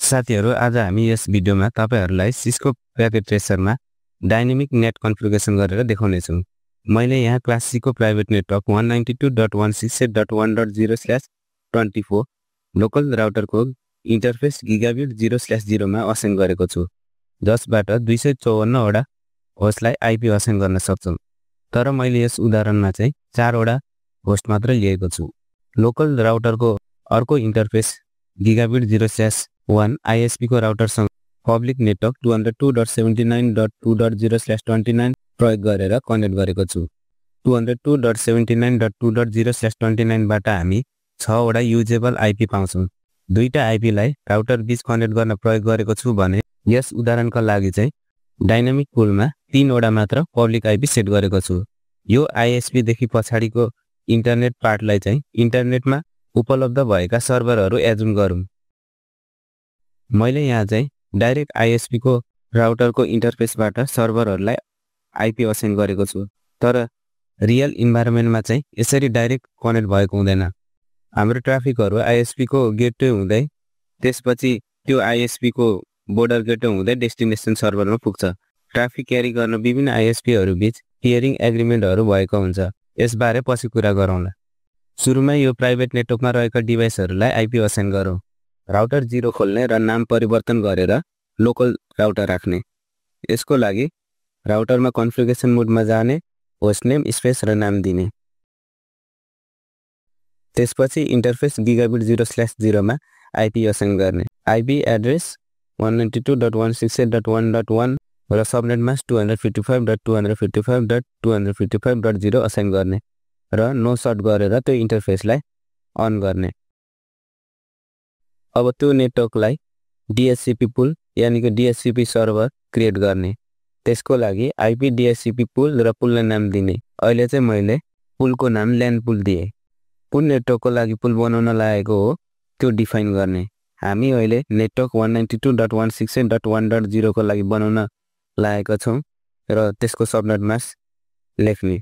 साथीहरु आज हामी यस भिडियोमा तपाईहरुलाई सिस्को प्याकेट ट्रेसरमा डायनामिक नेट कन्फिगरेसन गरेर देखाउने छु। मैले यहाँ क्लास C को प्राइभेट नेटवर्क 192.168.1.0/24 लोकल राउटरको इन्टरफेस गिगाबिट 0/0 मा असाइन गरेको छु, जसबाट 254 वटा होस्टलाई आईपी असाइन गर्न सक्छौं। तर मैले यस उदाहरणमा चाहिँ 4 वटा होस्ट मात्र लिएको छु। लोकल राउटरको अर्को इन्टरफेस गिगाबिट 0/1 आईएसपी को राउटरसँग पब्लिक नेटवर्क 202.79.2.0/29 प्रयोग गरेर कनेक्ट गरेको छु। 202.79.2.0/29 बाट हामी 6 वटा युजेबल आईपी पाउँछौं। दुईटा आईपी लाई राउटर बीच कनेक्ट गर्न प्रयोग गरेको छु भने यस उदाहरणका लागि चाहिँ डायनामिक पुलमा 3 वटा मात्र पब्लिक आईपी सेट गरेको छु। यो आईएसपी देखि पछाडीको इन्टरनेट पार्टलाई चाहिँ इन्टरनेटमा उपलब्ध भएका सर्भरहरु एजुम गरौँ। मैले यहाँ चाहिँ डाइरेक्ट आईएसपी को राउटरको इन्टरफेसबाट सर्भरहरुलाई आईपी असाइन गरेको छु। तर रियल इन्भाइरोमेन्टमा चाहिँ यसरी डाइरेक्ट कनेक्ट भएको हुँदैन। हाम्रो ट्राफिकहरु आईएसपी को गेटवे हुँदै त्यसपछि त्यो आईएसपी को बोर्डर गेटवे हुँदै डेस्टिनेसन सर्भरमा पुग्छ। ट्राफिक क्यारी गर्न विभिन्न आईएसपीहरु बीच पियरिङ एग्रीमेन्टहरु भएको हुन्छ। यसबारे पछि कुरा गरौँला। सुरुमा यो प्राइभेट नेटवर्कमा रहेका डिभाइसहरुलाई आईपी असाइन गरौँ। राउटर 0 खोल्ने र नाम परिवर्तन गरेर लोकल राउटर राख्ने। यसको लागि राउटरमा कन्फिगरेसन मोडमा जाने, होस्ट नेम स्पेस र नाम दिने। त्यसपछि इन्टरफेस गिगाबिट 0/0 मा आईपी असाइन गर्ने। आईपी एड्रेस 192.168.1.1 र सबनेट मास्क 255.255.255.0 असाइन गर्ने र नो सर्ट गरेर त्यो इन्टरफेसलाई अन गर्ने। अब त्यो नेटवर्कलाई डीएचसीपी पुल यानी कि डीएचसीपी सर्भर क्रिएट गर्ने। त्यसको लागि आईपी डीएचसीपी पुल र पुललाई नाम दिने। अहिले चाहिँ मैले पुलको नाम ल्यान पुल दिए। पुल नेटवर्कको लागि पुल बनाउन लागेको हो त्यो डिफाइन गर्ने। हामी अहिले नेटवर्क 192.168.1.0 को लागि बनाउन लागेका छौं र त्यसको सबनेट मास्क लेख्ने।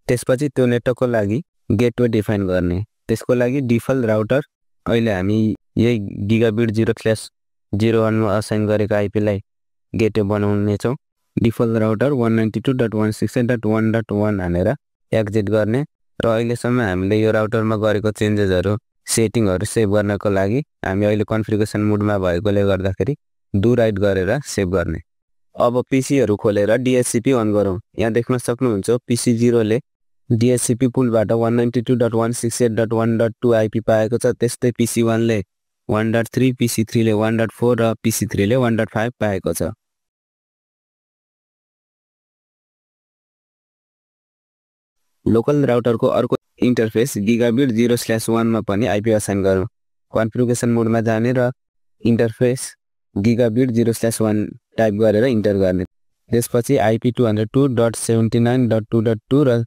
त्यसपछि त्यो नेटवर्कको लागि गेटवे डिफाइन गर्ने। त्यसको लागि डिफल्ट राउटर अहिले हामी यही गिगाबिट 0/01 मा असाइन गरेको आईपी लाई गेटवे बनाउने छौं। डिफल्ट राउटर 192.168.1.1 हानेर एक्जिट गर्ने र अहिलेसम्म हामीले यो राउटरमा गरेको चेन्जेसहरु सेटिङहरु सेभ गर्नको लागि हामी अहिले कन्फिगरेसन मोडमा भएकोले गर्दाखेरि डु राइट गरेर सेभ गर्ने। अब पीसीहरु खोलेर डीएचसीपी अन गरौँ। यहाँ देख्न सक्नुहुन्छ पीसी 0 ले डीएचसीपी पुलबाट 192.168.1.2 आईपी पाएको छ। त्यस्तै पीसी 1 ले 1.3, पीसी 3 ले 1.4 र पीसी 3 ले 1.5 पाएको छ। लोकल राउटरको अर्को इन्टरफेस गिगाबिट 0/1 मा पनि आईपी असाइन गरौँ। कन्फिगरेसन मोडमा जाने र इन्टरफेस गिगाबिट 0/1 टाइप गरेर इन्टर गर्ने। त्यसपछि आईपी 202.79.2.2 र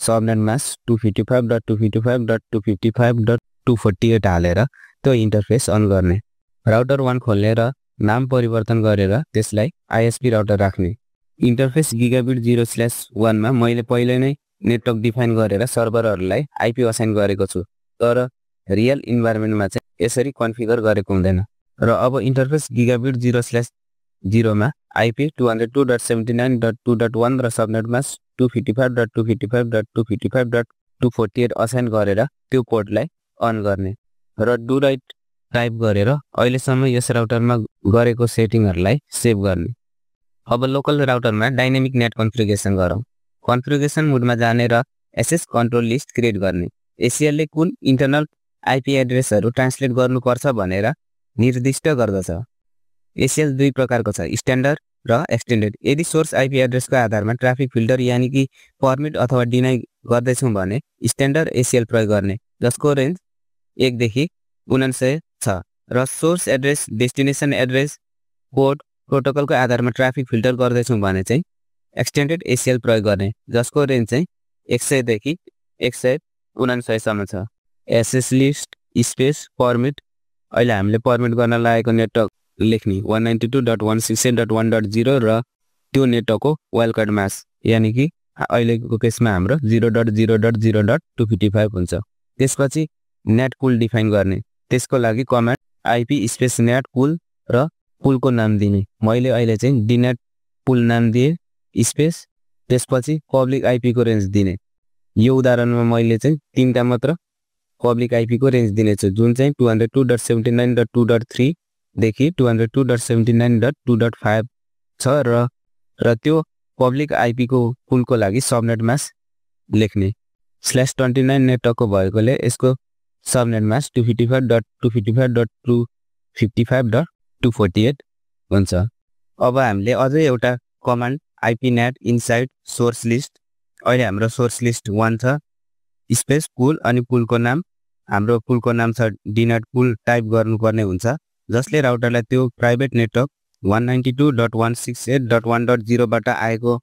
सबनेट मास्क 255.255.255.248 हालेर त्यो इन्टरफेस अन गर्ने। राउटर 1 खोल्ने र नाम परिवर्तन गरेर त्यसलाई आईएसपी राउटर राख्ने। इन्टरफेस गिगाबिट 0/1 मा मैले पहिले नै नेटवर्क डिफाइन गरेर सर्भरहरुलाई आईपी असाइन गरेको छु। तर रियल इन्भाइरोमेन्टमा चाहिँ यसरी कन्फिगर गरेको हुँदैन। र अब इन्टरफेस गिगाबिट 0/0 मा आईपी 202.79.2.1 र सबनेट मास्क 255.255.255.248 असाइन गरेर त्यो पोर्टलाई अन गर्ने र डु राइट टाइप गरेर अहिलेसम्म यस राउटरमा गरेको सेटिङहरुलाई सेभ गर्ने। अब लोकल राउटरमा डायनामिक नेट कन्फिगरेसन गरौँ। कन्फिगरेसन मोडमा जाने र एसएस कन्ट्रोल लिस्ट क्रिएट गर्ने। एसीएल ले कुन इन्टरनल आईपी एड्रेसहरु ट्रान्सलेट गर्नुपर्छ भनेर निर्दिष्ट गर्दछ। एसीएल दुई प्रकारको छ, स्ट्यान्डर्ड र एक्सटेन्डेड। यदि सोर्स आईपी एड्रेसको आधारमा ट्राफिक फिल्टर यानी कि परमिट अथवा डिनाइ गर्दैछौं भने स्ट्यान्डर्ड एसीएल प्रयोग गर्ने, जसको रेन्ज 1 देखि 99 छ र source address, destination address, port, प्रोटोकलको आधारमा ट्राफिक फिल्टर गर्दैछौं भने चाहिँ एक्सटेन्डेड एसीएल प्रयोग गर्ने, जसको रेन्ज चाहिँ 100 देखि 199 सम्म छ। एसएस लिस्ट स्पेस परमिट अहिले हामीले परमिट गर्न लागेको नेटवर्क लेख्ने 192.168.1.0 र त्यो नेटवर्कको वाइल्डकार्ड मास्क यानी कि अहिलेको केसमा हाम्रो 0.0.0.255 हुन्छ। त्यसपछि नेट पुल डिफाइन गर्ने। त्यसको लागि कमान्ड आईपी स्पेस नेट पुल र पुलको नाम दिने। मैले अहिले चाहिँ डिनेट पुल नाम दिए स्पेस त्यसपछि पब्लिक आईपी को रेन्ज दिने। यो उदाहरणमा मैले चाहिँ तीनटा मात्र पब्लिक आईपी को रेन्ज दिने छु जुन चाहिँ 202.79.2.3 देखि 202.79.2.5 छ र त्यो पब्लिक आईपी को पुलको लागि सबनेट मास्क लेख्ने। /29 नेटवर्कको भएकोले यसको सबनेट मास्क 255.255.255.248 हुन्छ। अब हामीले अझै एउटा कमान्ड आईपीनेट इनसाइड सोर्स लिस्ट। अहिले हाम्रो सोर्स लिस्ट 1 छ स्पेस पुल अनि पुलको नाम हाम्रो पुलको नाम छ डिनेट पुल टाइप गर्नुपर्ने हुन्छ जसले राउटरलाई त्यो प्राइभेट नेटवर्क 192.168.1.0 बाट आएको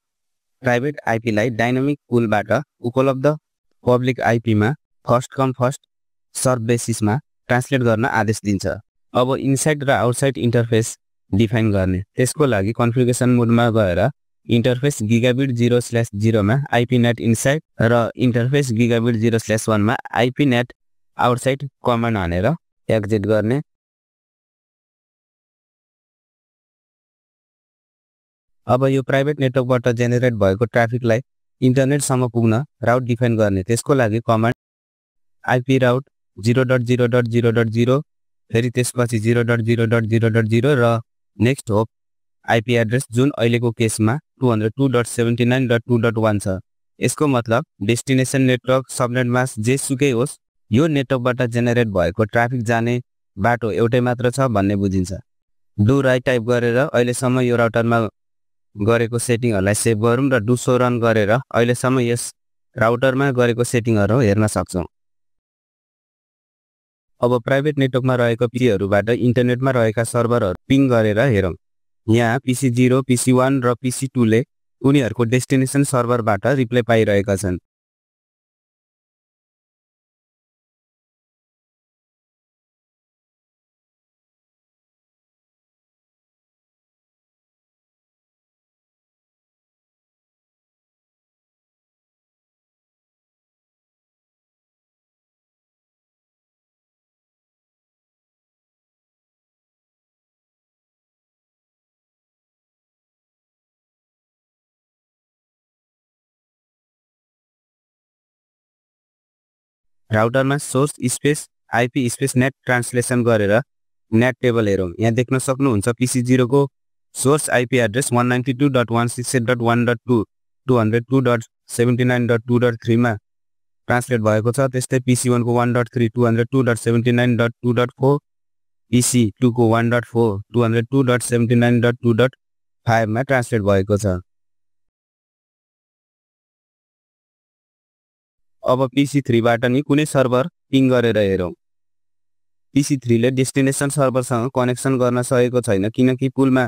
प्राइभेट आईपी लाई डायनामिक पुलबाट उपलब्ध पब्लिक आईपी मा फर्स्ट कम फर्स्ट सर्भ बेसिसमा ट्रान्सलेट गर्न आदेश दिन्छ। अब इनसाइड र आउटसाइड इन्टरफेस डिफाइन गर्ने। त्यसको लागि कन्फिगरेसन मोडमा गएर इन्टरफेस गिगाबिट 0/0 मा आईपीनेट इनसाइड र इन्टरफेस गिगाबिट 0/1 मा आईपीनेट आउटसाइड कमान्ड हानेर एक्जिट गर्ने। अब यो प्राइभेट नेटवर्कबाट जेनेरेट भएको ट्राफिकलाई इन्टरनेटसम्म पुग्न राउट डिफाइन गर्ने। त्यसको लागि कमान्ड आईपी राउट 0.0.0.0 फेरि त्यसपछि 0.0.0.0 र नेक्स्ट होप आईपी एड्रेस जुन अहिलेको केसमा 202.79.2.1 छ। यसको मतलब डेस्टिनेसन नेटवर्क सबनेट मास्क जेसुकै होस् यो नेटवर्कबाट जेनेरेट भएको ट्राफिक जाने बाटो एउटै मात्र छ भन्ने बुझिन्छ। डु राइट टाइप गरेर अहिलेसम्म यो राउटरमा गरेको सेटिङहरुलाई सेभ गरौँ र डु सो रन गरेर अहिलेसम्म यस राउटरमा गरेको सेटिङहरु हेर्न सक्छौं। अब प्राइभेट नेटवर्कमा रहेको पीसीहरुबाट इन्टरनेटमा रहेका सर्भरहरु पिङ गरेर हेरौं। यहाँ PC0, PC1 र PC2 ले उनीहरुको डेस्टिनेसन सर्भरबाट रिप्लाई पाइरहेका छन्। राउटरमा source space IP space NAT translation गरेर नेट टेबल हेरौं। यहाँ देख्न सक्नुहुन्छ PC0 को सोर्स आईपी एड्रेस 192.168.1.2 202.79.2.3 मा ट्रान्सलेट भएको छ। त्यस्तै PC1 को 1.3 202.79.2.4 PC2 को 1.4 202.79.2.5 मा ट्रान्सलेट भएको छ। अब PC3 बाट नि कुनै सर्भर पिङ गरेर हेरौं। PC3 ले डेस्टिनेसन सर्भरसँग कनेक्सन गर्न सकेको छैन किनकि पुलमा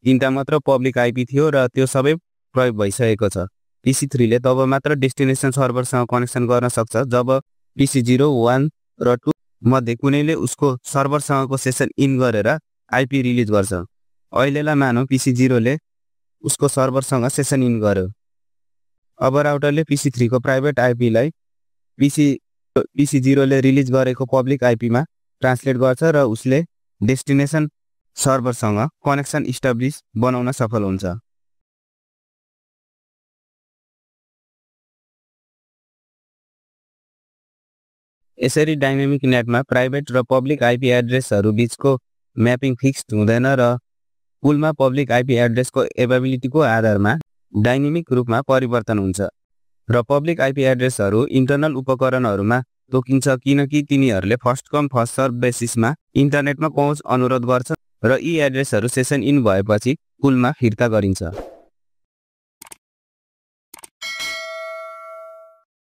तीनटा मात्र पब्लिक आईपी थियो र त्यो सबै प्रयोग भइसकेको छ। PC3 ले तब मात्र डेस्टिनेसन सर्भरसँग कनेक्सन गर्न सक्छ जब PC0, 1 र 2 मध्ये कुनैले उसको सर्भरसँगको सेसन इन गरेर आईपी रिलिज गर्छ। अहिलेलाई मानौ PC0 ले उसको सर्भरसँग सेसन इन गर्यो। अब राउटरले PC3 को प्राइभेट आईपी लाई PC0 ले रिलिज गरेको पब्लिक आईपी मा ट्रान्सलेट गर्छ र उसले डेस्टिनेसन सर्भरसँग कनेक्सन इस्टाब्लिश बनाउन सफल हुन्छ। यसरी डायनामिक नेटमा प्राइभेट र पब्लिक आईपी एड्रेसहरु बीचको म्यापिङ फिक्स्ड हुँदैन र पुलमा पब्लिक आईपी एड्रेसको एभाबिलिटीको आधारमा डायनामिक रूपमा परिवर्तन हुन्छ र पब्लिक आईपी एड्रेसहरु इन्टरनल उपकरणहरुमा तोकिन्छ किनकि तिनीहरुले फर्स्ट कम फर्स्ट सर्भ बेसिसमा इन्टरनेटमा पहुँच अनुरोध गर्छ र यी एड्रेसहरु सेसन इन भएपछि पुलमा फिर्ता गरिन्छ।